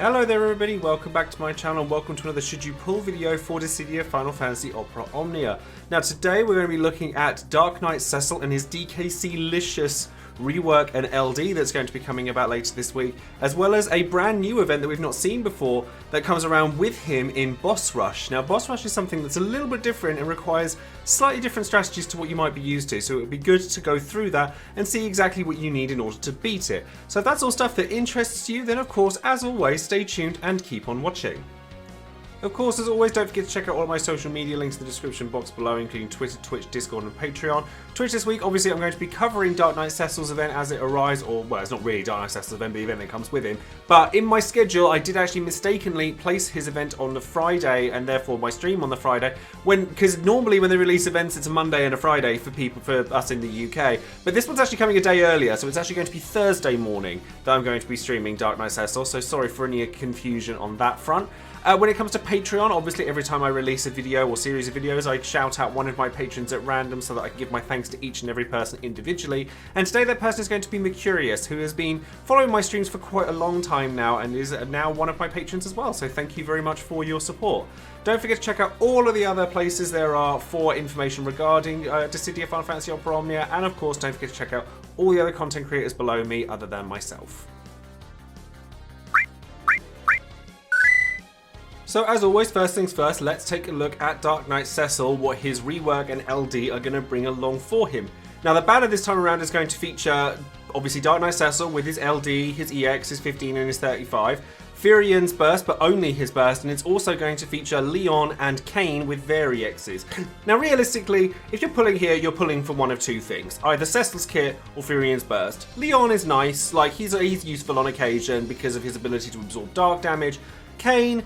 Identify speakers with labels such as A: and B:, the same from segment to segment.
A: Hello there everybody, welcome back to my channel and welcome to another Should You Pull video for Dissidia Final Fantasy Opera Omnia. Now today we're going to be looking at Knight Cecil and his DKClicious rework and LD that's going to be coming about later this week, as well as a brand new event that we've not seen before that comes around with him in Boss Rush. Now Boss Rush is something that's a little bit different and requires slightly different strategies to what you might be used to, so it would be good to go through that and see exactly what you need in order to beat it. So if that's all stuff that interests you, then of course, as always, stay tuned and keep on watching. Of course, as always, don't forget to check out all of my social media links in the description box below, including Twitter, Twitch, Discord, and Patreon. Twitch this week, obviously, I'm going to be covering Knight Cecil's event as it arrives, or, well, it's not really Knight Cecil's event, but the event that comes with him. But in my schedule, I did actually mistakenly place his event on the Friday, and therefore my stream on the Friday, because normally when they release events, it's a Monday and a Friday for us in the UK. But this one's actually coming a day earlier, so it's actually going to be Thursday morning that I'm going to be streaming Knight Cecil, so sorry for any confusion on that front. When it comes to Patreon, obviously every time I release a video or series of videos, I shout out one of my patrons at random so that I can give my thanks to each and every person individually. And today that person is going to be Mercurius, who has been following my streams for quite a long time now and is now one of my patrons as well. So thank you very much for your support. Don't forget to check out all of the other places there are for information regarding Dissidia Final Fantasy Opera Omnia. And of course, don't forget to check out all the other content creators below me other than myself. So as always, first things first, let's take a look at Knight Cecil, what his rework and LD are going to bring along for him. Now the banner this time around is going to feature, obviously, Knight Cecil with his LD, his EX, his 15 and his 35, Furion's burst, but only his burst, and it's also going to feature Leon and Kain with their EXs. Now realistically, if you're pulling here, you're pulling for one of two things, either Cecil's kit or Furion's burst. Leon is nice, like he's useful on occasion because of his ability to absorb dark damage. Kain,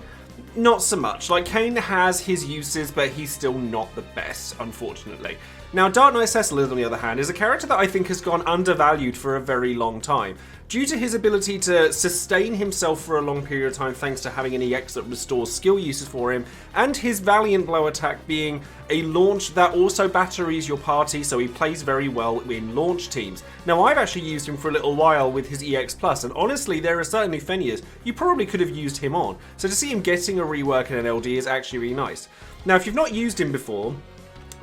A: not so much. Like, Kain has his uses, but he's still not the best, unfortunately. Now, Knight Cecil, on the other hand, is a character that I think has gone undervalued for a very long time. Due to his ability to sustain himself for a long period of time thanks to having an EX that restores skill uses for him, and his Valiant Blow attack being a launch that also batteries your party, so he plays very well in launch teams. Now, I've actually used him for a little while with his EX+, and honestly, there are certainly Fenniers you probably could have used him on. So to see him getting a rework and an LD is actually really nice. Now, if you've not used him before,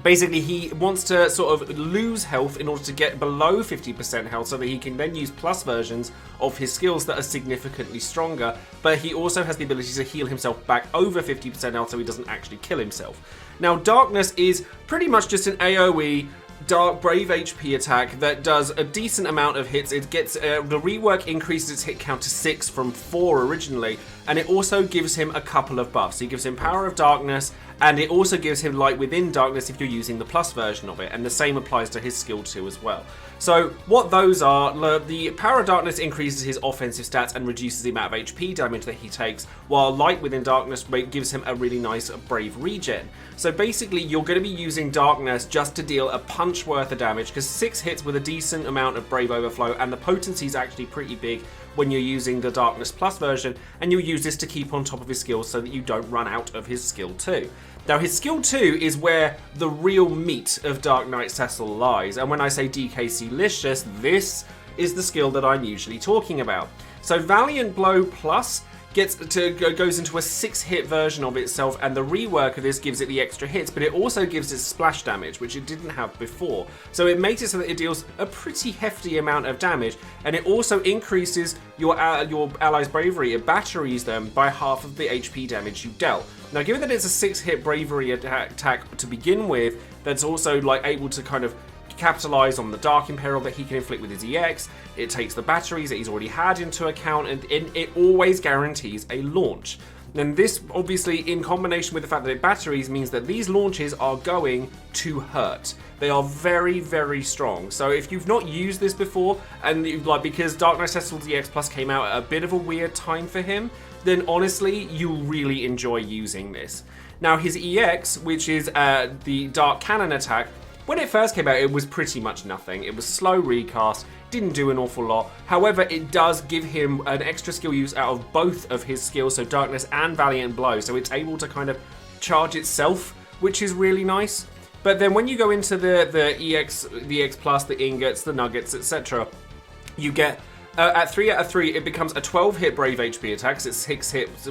A: basically, he wants to sort of lose health in order to get below 50% health so that he can then use plus versions of his skills that are significantly stronger, but he also has the ability to heal himself back over 50% health so he doesn't actually kill himself. Now, Darkness is pretty much just an AoE Dark Brave HP attack that does a decent amount of hits. It gets the rework increases its hit count to 6 from 4 originally, and it also gives him a couple of buffs. He gives him Power of Darkness, and it also gives him Light Within Darkness if you're using the plus version of it, and the same applies to his skill 2 as well. So what those are, the Power of Darkness increases his offensive stats and reduces the amount of HP damage that he takes, while Light Within Darkness gives him a really nice Brave regen. So basically you're going to be using Darkness just to deal a punch worth of damage, because 6 hits with a decent amount of Brave Overflow, and the potency is actually pretty big when you're using the Darkness Plus version, and you'll use this to keep on top of his skills so that you don't run out of his skill 2. Now, his skill 2 is where the real meat of Knight Cecil lies, and when I say DKClicious, this is the skill that I'm usually talking about. So Valiant Blow Plus goes into a 6-hit version of itself, and the rework of this gives it the extra hits, but it also gives it splash damage, which it didn't have before. So it makes it so that it deals a pretty hefty amount of damage, and it also increases your allies' bravery. It batteries them by half of the HP damage you dealt. Now, given that it's a 6-hit bravery attack to begin with, that's also like able to kind of capitalize on the Dark Imperil that he can inflict with his EX, it takes the batteries that he's already had into account, and it always guarantees a launch. And this, obviously, in combination with the fact that it batteries, means that these launches are going to hurt. They are very, very strong. So if you've not used this before, and because Knight Cecil's EX Plus came out at a bit of a weird time for him, then honestly, you'll really enjoy using this. Now, his EX, which is the Dark Cannon attack, when it first came out, it was pretty much nothing. It was slow recast, didn't do an awful lot. However, it does give him an extra skill use out of both of his skills, so Darkness and Valiant Blow, so it's able to kind of charge itself, which is really nice. But then when you go into the EX Plus, the ingots, the nuggets, etc., you get At 3 out of 3, it becomes a 12-hit Brave HP attack, so it's 6 hits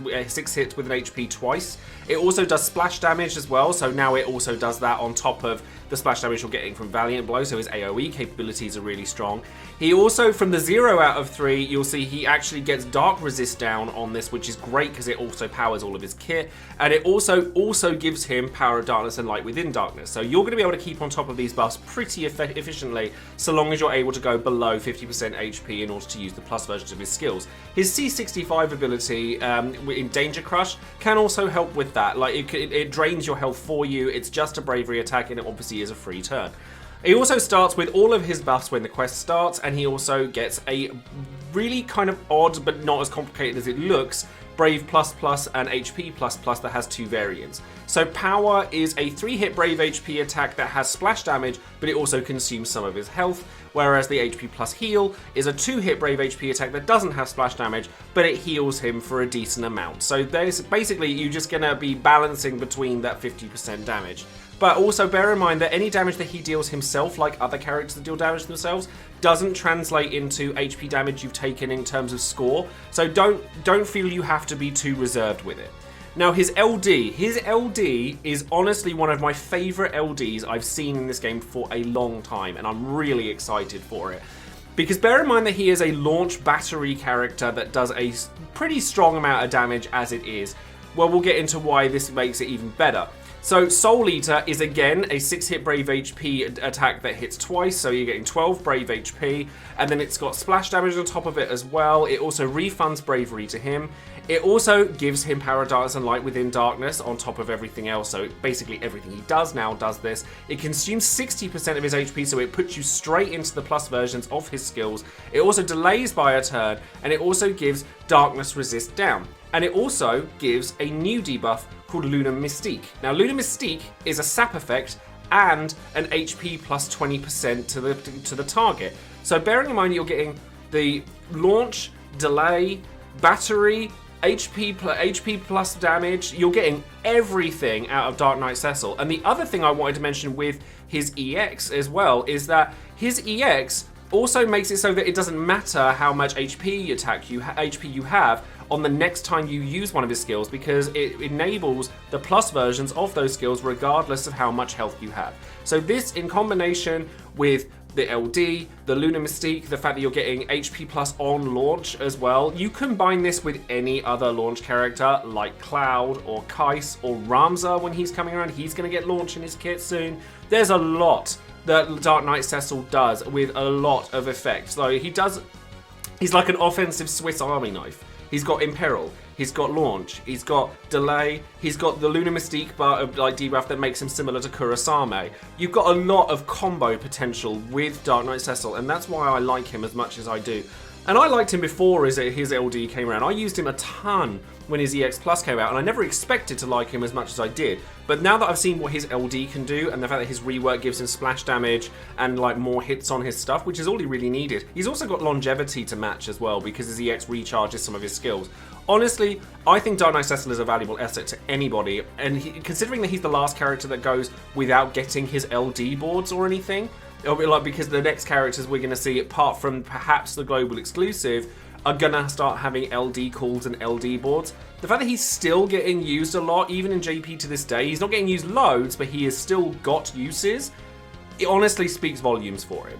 A: with an HP twice. It also does splash damage as well, so now it also does that on top of the splash damage you're getting from Valiant Blow, so his AoE capabilities are really strong. He also, from the 0 out of 3, you'll see he actually gets Dark Resist down on this, which is great because it also powers all of his kit, and it also gives him Power of Darkness and Light Within Darkness. So you're going to be able to keep on top of these buffs pretty efficiently, so long as you're able to go below 50% HP in order to use the plus versions of his skills. His C65 ability in Danger Crush can also help with that. Like it drains your health for you. It's just a bravery attack, and it obviously is a free turn. He also starts with all of his buffs when the quest starts, and he also gets a really kind of odd but not as complicated as it looks Brave++ and HP++ that has 2 variants. So Power is a 3-hit Brave HP attack that has splash damage, but it also consumes some of his health, whereas the HP+ Heal is a 2-hit Brave HP attack that doesn't have splash damage, but it heals him for a decent amount. So there's basically, you're just going to be balancing between that 50% damage. But also bear in mind that any damage that he deals himself, like other characters that deal damage themselves, doesn't translate into HP damage you've taken in terms of score. So don't feel you have to be too reserved with it. Now his LD is honestly one of my favourite LDs I've seen in this game for a long time, and I'm really excited for it. Because bear in mind that he is a launch battery character that does a pretty strong amount of damage as it is. Well, we'll get into why this makes it even better. So Soul Eater is again a 6-hit Brave HP attack that hits twice, so you're getting 12 Brave HP, and then it's got splash damage on top of it as well. It also refunds Bravery to him. It also gives him Power of Darkness and Light Within Darkness on top of everything else, so basically everything he does now does this. It consumes 60% of his HP, so it puts you straight into the plus versions of his skills. It also delays by a turn, and it also gives Darkness Resist down. And it also gives a new debuff called Lunar Mystique. Now, Lunar Mystique is a sap effect and an HP plus 20% to the target. So bearing in mind you're getting the launch, delay, battery, HP plus damage, you're getting everything out of Dark Knight Cecil. And the other thing I wanted to mention with his EX as well is that his EX also makes it so that it doesn't matter how much HP you have on the next time you use one of his skills, because it enables the plus versions of those skills regardless of how much health you have. So this, in combination with the LD, the Lunar Mystique, the fact that you're getting HP plus on launch as well, you combine this with any other launch character like Cloud or Kais or Ramza when he's coming around. He's going to get launched in his kit soon. There's a lot that Dark Knight Cecil does with a lot of effects. So he's like an offensive Swiss Army knife. He's got Imperil, he's got Launch, he's got Delay, he's got the Lunar Mystique debuff that makes him similar to Kurosame. You've got a lot of combo potential with Dark Knight Cecil, and that's why I like him as much as I do. And I liked him before his LD came around. I used him a ton when his EX Plus came out, and I never expected to like him as much as I did. But now that I've seen what his LD can do, and the fact that his rework gives him splash damage and like more hits on his stuff, which is all he really needed. He's also got longevity to match as well, because his EX recharges some of his skills. Honestly, I think Dark Knight Cecil is a valuable asset to anybody, and considering that he's the last character that goes without getting his LD boards or anything, it'll be like, because the next characters we're going to see, apart from perhaps the global exclusive, are going to start having LD calls and LD boards. The fact that he's still getting used a lot, even in JP to this day, he's not getting used loads, but he has still got uses, it honestly speaks volumes for him.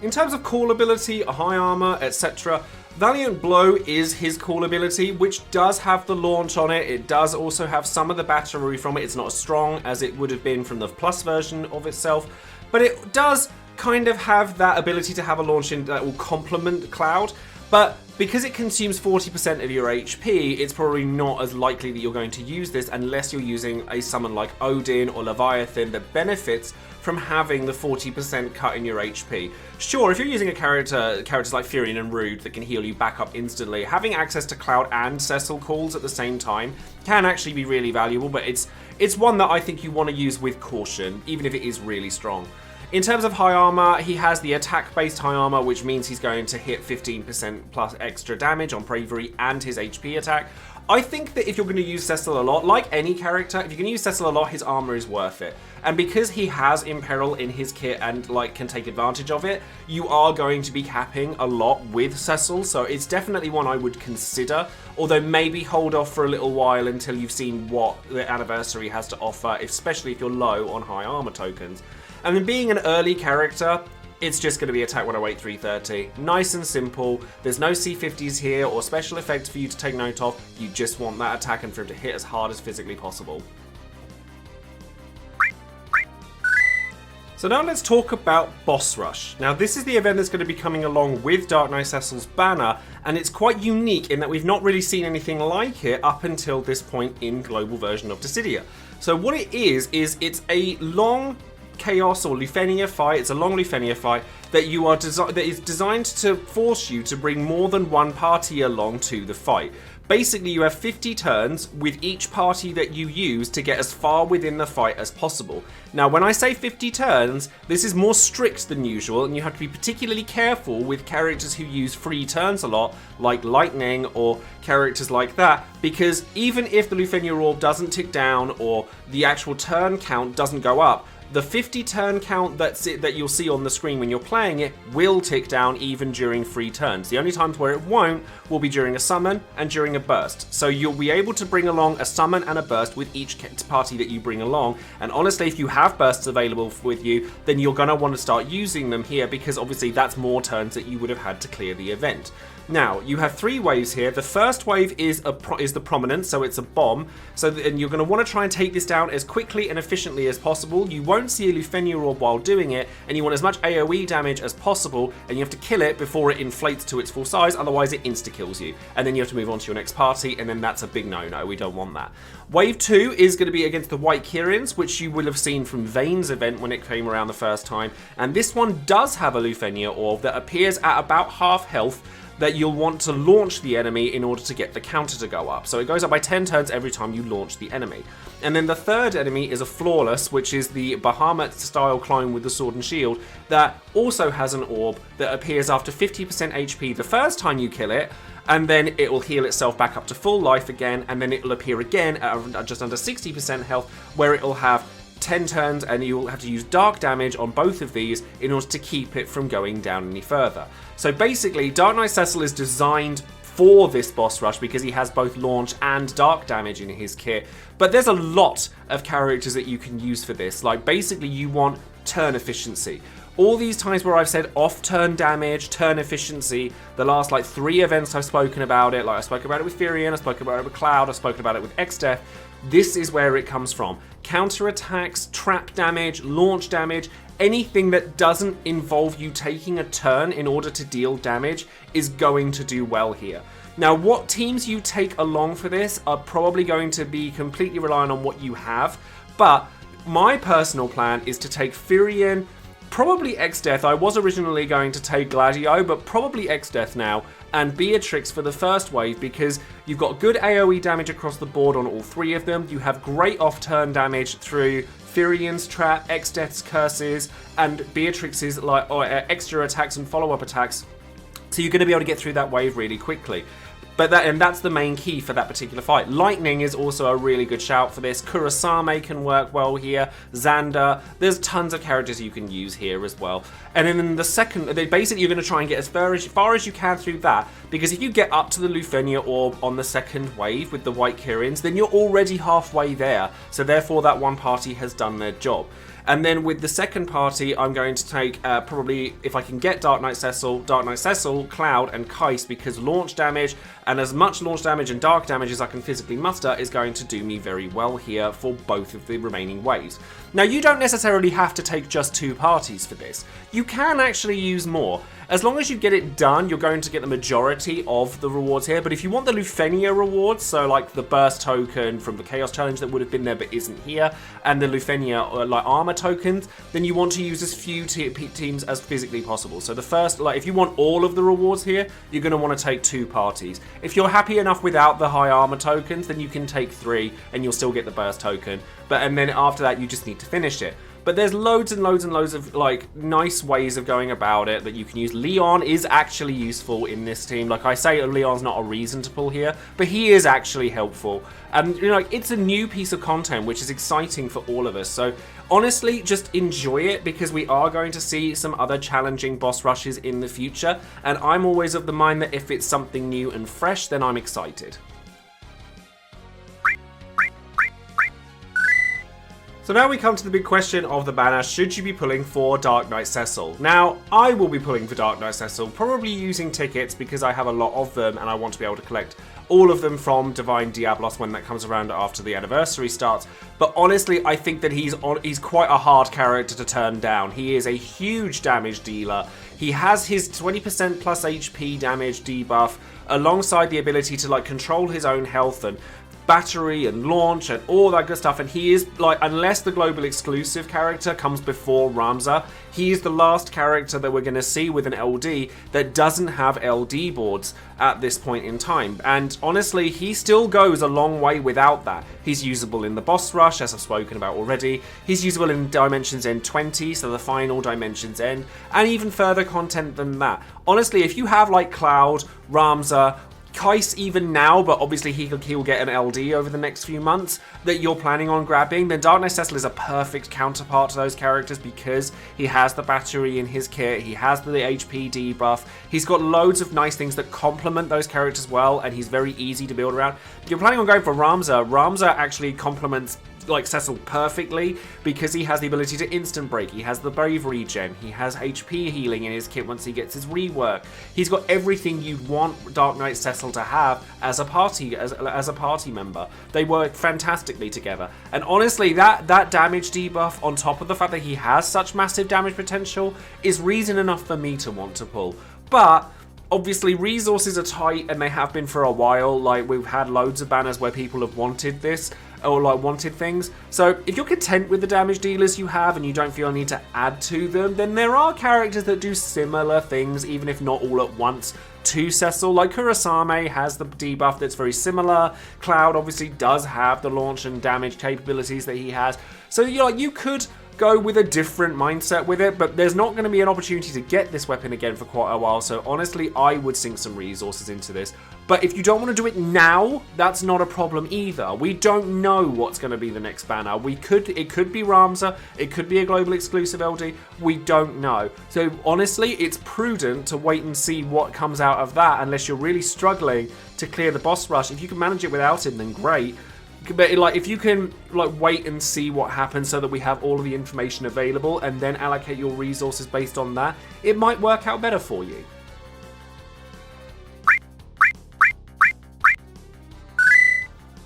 A: In terms of call ability, high armor, etc., Valiant Blow is his call ability, which does have the launch on it. It does also have some of the battery from it. It's not as strong as it would have been from the plus version of itself, but it does kind of have that ability to have a launch in that will complement Cloud. But because it consumes 40% of your HP, it's probably not as likely that you're going to use this unless you're using a summon like Odin or Leviathan that benefits from having the 40% cut in your HP. Sure, if you're using characters like Furion and Rude that can heal you back up instantly, having access to Cloud and Cecil calls at the same time can actually be really valuable, but it's one that I think you want to use with caution, even if it is really strong. In terms of high armor, he has the attack-based high armor, which means he's going to hit 15% plus extra damage on bravery and his HP attack. I think that if you're going to use Cecil a lot, like any character, if you're going to use Cecil a lot, his armor is worth it. And because he has Imperil in his kit and like can take advantage of it, you are going to be capping a lot with Cecil, so it's definitely one I would consider, although maybe hold off for a little while until you've seen what the anniversary has to offer, especially if you're low on high armor tokens. And then being an early character, it's just going to be attack 108, 330. Nice and simple. There's no C50s here or special effects for you to take note of. You just want that attack and for him to hit as hard as physically possible. So now let's talk about Boss Rush. Now this is the event that's going to be coming along with Dark Knight Cecil's banner, and it's quite unique in that we've not really seen anything like it up until this point in global version of Dissidia. So what it is it's a long Chaos or Lufenia fight. It's a long Lufenia fight that that is designed to force you to bring more than one party along to the fight. Basically, you have 50 turns with each party that you use to get as far within the fight as possible. Now, when I say 50 turns, this is more strict than usual, and you have to be particularly careful with characters who use free turns a lot, like Lightning or characters like that, because even if the Lufenia Orb doesn't tick down or the actual turn count doesn't go up, the 50 turn count that you'll see on the screen when you're playing it will tick down even during free turns. The only times where it won't will be during a summon and during a burst. So you'll be able to bring along a summon and a burst with each party that you bring along. And honestly, if you have bursts available with you, then you're going to want to start using them here, because obviously that's more turns that you would have had to clear the event. Now, you have 3 waves here. The first wave is the prominence, so it's a bomb. And you're going to want to try and take this down as quickly and efficiently as possible. You won't see a Lufenia Orb while doing it, and you want as much AoE damage as possible, and you have to kill it before it inflates to its full size, otherwise it insta-kills you. And then you have to move on to your next party, and then that's a big no-no. We don't want that. Wave 2 is going to be against the White Kirins, which you will have seen from Vane's event when it came around the first time. And this one does have a Lufenia Orb that appears at about half health, that you'll want to launch the enemy in order to get the counter to go up. So it goes up by 10 turns every time you launch the enemy. And then the third enemy is a Flawless, which is the Bahamut-style clone with the sword and shield that also has an orb that appears after 50% HP the first time you kill it, and then it will heal itself back up to full life again, and then it will appear again at just under 60% health, where it will have 10 turns, and you'll have to use dark damage on both of these in order to keep it from going down any further. So basically, Dark Knight Cecil is designed for this boss rush because he has both launch and dark damage in his kit. But there's a lot of characters that you can use for this. Like, basically, you want turn efficiency. All these times where I've said off-turn damage, turn efficiency, the last like 3 events I've spoken about it, like I spoke about it with Firion, I spoke about it with Cloud, I've spoken about it with Exdeath, this is where it comes from. Counter-attacks, trap damage, launch damage, anything that doesn't involve you taking a turn in order to deal damage is going to do well here. Now, what teams you take along for this are probably going to be completely reliant on what you have, but my personal plan is to take Firion, probably Exdeath. I was originally going to take Gladio, but probably Exdeath now, and Beatrix for the first wave, because you've got good AoE damage across the board on all 3 of them. You have great off-turn damage through Firion's trap, Exdeath's curses, and Beatrix's extra attacks and follow-up attacks. So you're going to be able to get through that wave really quickly. But that's the main key for that particular fight. Lightning is also a really good shout for this. Kurosame can work well here. Xander. There's tons of characters you can use here as well. And then in the second, basically you're going to try and get as far as you can through that, because if you get up to the Lufenia Orb on the second wave with the White Kirins, then you're already halfway there. So therefore that one party has done their job. And then with the second party, I'm going to take probably, if I can get Dark Knight Cecil, Cloud, and Kais, because launch damage, and as much launch damage and dark damage as I can physically muster, is going to do me very well here for both of the remaining waves. Now, you don't necessarily have to take just 2 parties for this. You can actually use more. As long as you get it done, you're going to get the majority of the rewards here. But if you want the Lufenia rewards, so like the burst token from the Chaos Challenge that would have been there but isn't here, and the Lufenia like armor tokens, then you want to use as few teams as physically possible. So the first, like if you want all of the rewards here, you're going to want to take 2 parties. If you're happy enough without the high armor tokens, then you can take 3 and you'll still get the burst token. And then after that, you just need to finish it. but there's loads and loads and loads of like nice ways of going about it that you can use. Leon is actually useful in this team. Like I say, Leon's not a reason to pull here, but he is actually helpful. And you know, it's a new piece of content which is exciting for all of us. So honestly, just enjoy it, because we are going to see some other challenging boss rushes in the future, and I'm always of the mind that if it's something new and fresh, then I'm excited. So now we come to the big question of the banner: should you be pulling for Dark Knight Cecil? Now, I will be pulling for Dark Knight Cecil, probably using tickets because I have a lot of them and I want to be able to collect all of them from Divine Diablos when that comes around after the anniversary starts. But honestly, I think that he's quite a hard character to turn down. He is a huge damage dealer. He has his 20% plus HP damage debuff alongside the ability to like control his own health and battery and launch and all that good stuff, and he is like, unless the global exclusive character comes before Ramza, he is the last character that we're going to see with an LD that doesn't have LD boards at this point in time. And honestly, he still goes a long way without that. He's usable in the boss rush, as I've spoken about already. He's usable in Dimensions End 20, so the final Dimensions End, and even further content than that. Honestly, if you have like Cloud, Ramza, Kais even now, but obviously he'll get an LD over the next few months, that you're planning on grabbing, then Dark Knight Cecil is a perfect counterpart to those characters, because he has the battery in his kit, he has the HP debuff, he's got loads of nice things that complement those characters well, and he's very easy to build around. If you're planning on going for Ramza, Ramza actually complements like Cecil perfectly, because he has the ability to instant break, he has the bravery gen, he has HP healing in his kit once he gets his rework. He's got everything you'd want Dark Knight Cecil to have as a party as a party member. They work fantastically together, and honestly, that damage debuff on top of the fact that he has such massive damage potential is reason enough for me to want to pull. But obviously, resources are tight, and they have been for a while. Like, we've had loads of banners where people have wanted this, or like wanted things. So if you're content with the damage dealers you have and you don't feel a need to add to them, then there are characters that do similar things, even if not all at once, to Cecil. Like Kurasame has the debuff that's very similar. Cloud obviously does have the launch and damage capabilities that he has. So you could go with a different mindset with it, but there's not going to be an opportunity to get this weapon again for quite a while, so honestly, I would sink some resources into this. But if you don't want to do it now, that's not a problem either. We don't know what's going to be the next banner. It could be Ramza, it could be a global exclusive LD, we don't know. So honestly, it's prudent to wait and see what comes out of that, unless you're really struggling to clear the boss rush. If you can manage it without him, then great. But like, if you can like wait and see what happens so that we have all of the information available and then allocate your resources based on that, it might work out better for you.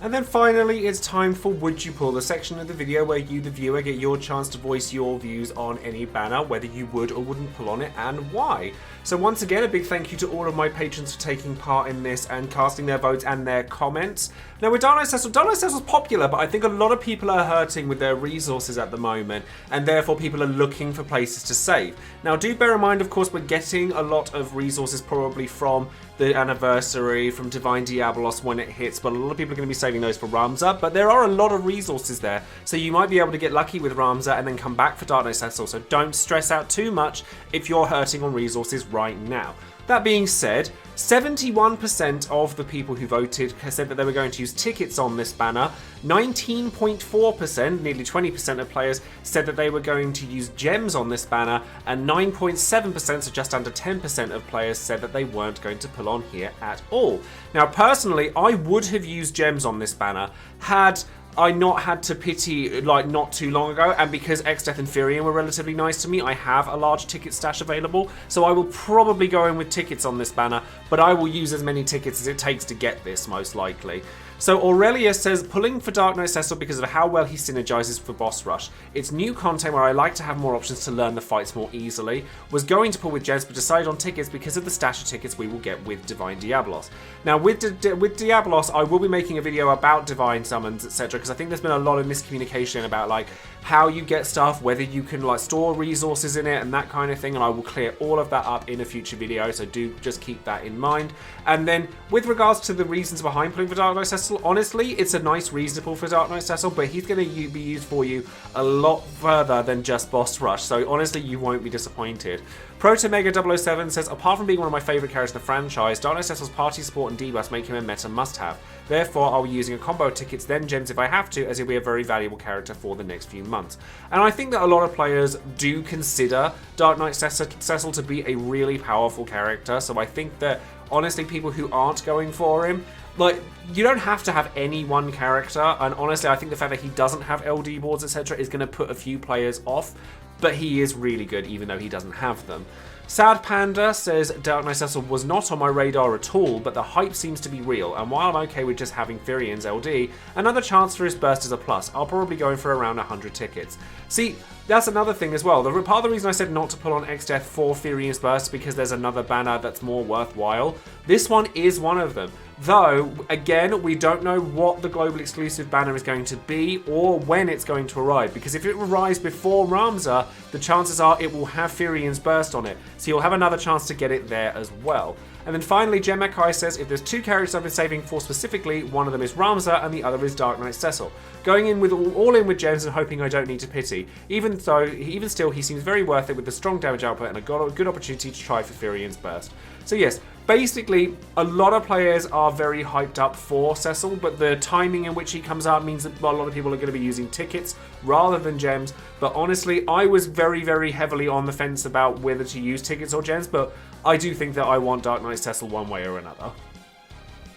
A: And then finally, it's time for Would You Pull, the section of the video where you, the viewer, get your chance to voice your views on any banner, whether you would or wouldn't pull on it, and why. So once again, a big thank you to all of my patrons for taking part in this and casting their votes and their comments. Now with Dark Knight Cecil's popular, but I think a lot of people are hurting with their resources at the moment, and therefore people are looking for places to save. Now do bear in mind, of course, we're getting a lot of resources probably from the anniversary, from Divine Diablos when it hits, but a lot of people are going to be saving those for Ramza, but there are a lot of resources there, so you might be able to get lucky with Ramza and then come back for Dark Knight Cecil, so don't stress out too much if you're hurting on resources right now. That being said, 71% of the people who voted said that they were going to use tickets on this banner. 19.4%, nearly 20% of players, said that they were going to use gems on this banner, and 9.7%, so just under 10% of players, said that they weren't going to pull on here at all. Now, personally, I would have used gems on this banner had I not had to pity like not too long ago, and because X-Death and Furion were relatively nice to me, I have a large ticket stash available, so I will probably go in with tickets on this banner, but I will use as many tickets as it takes to get this, most likely. So Aurelia says, pulling for Dark Knight Cecil because of how well he synergizes for boss rush. It's new content where I like to have more options to learn the fights more easily. Was going to pull with gems, but decided on tickets because of the stash of tickets we will get with Divine Diablos. Now with Diablos, I will be making a video about Divine Summons, etc., because I think there's been a lot of miscommunication about like how you get stuff, whether you can like store resources in it and that kind of thing, and I will clear all of that up in a future video, so do just keep that in mind. And then with regards to the reasons behind pulling for Dark Knight Cecil, Cecil, honestly, it's a nice reasonable for Dark Knight Cecil, but he's going to be used for you a lot further than just boss rush, so honestly, you won't be disappointed. Protomega007 says, apart from being one of my favourite characters in the franchise, Dark Knight Cecil's party support and debuffs make him a meta must-have. Therefore, I'll be using a combo of tickets, then gems if I have to, as he'll be a very valuable character for the next few months. And I think that a lot of players do consider Dark Knight Cecil to be a really powerful character, so I think that, honestly, people who aren't going for him, like, you don't have to have any one character, and honestly, I think the fact that he doesn't have LD boards, etc., is going to put a few players off, but he is really good even though he doesn't have them. Sad Panda says, Dark Knight Cecil was not on my radar at all, but the hype seems to be real, and while I'm okay with just having Firian's LD, another chance for his burst is a plus. I'll probably go in for around 100 tickets. See, that's another thing as well. Part of the reason I said not to pull on X-Death for Firian's burst because there's another banner that's more worthwhile. This one is one of them. Though, again, we don't know what the global exclusive banner is going to be or when it's going to arrive, because if it arrives before Ramza, the chances are it will have Firian's burst on it, so you'll have another chance to get it there as well. And then finally, Gemekai says, if there's two characters I've been saving for specifically, one of them is Ramza and the other is Dark Knight Cecil. Going in with all in with gems and hoping I don't need to pity. Even still, he seems very worth it with the strong damage output and a good opportunity to try for Firian's burst. So yes, basically, a lot of players are very hyped up for Cecil, but the timing in which he comes out means that a lot of people are going to be using tickets rather than gems. But honestly, I was very, very heavily on the fence about whether to use tickets or gems, but I do think that I want Dark Knight Cecil one way or another.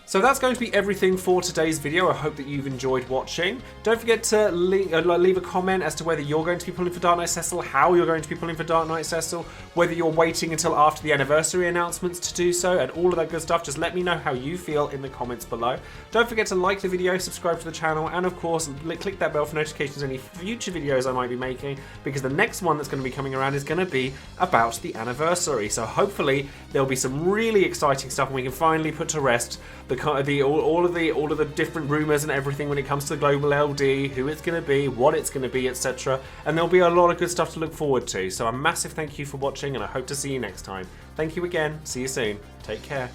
A: So that's going to be everything for today's video. I hope that you've enjoyed watching. Don't forget to leave a comment as to whether you're going to be pulling for Dark Knight Cecil, how you're going to be pulling for Dark Knight Cecil, whether you're waiting until after the anniversary announcements to do so, and all of that good stuff. Just let me know how you feel in the comments below. Don't forget to like the video, subscribe to the channel, and of course, click that bell for notifications of any future videos I might be making, because the next one that's going to be coming around is going to be about the anniversary. So hopefully there'll be some really exciting stuff and we can finally put to rest all of the different rumors and everything when it comes to the global LD, who it's going to be, what it's going to be, etc. And there'll be a lot of good stuff to look forward to. So a massive thank you for watching, and I hope to see you next time. Thank you again. See you soon. Take care.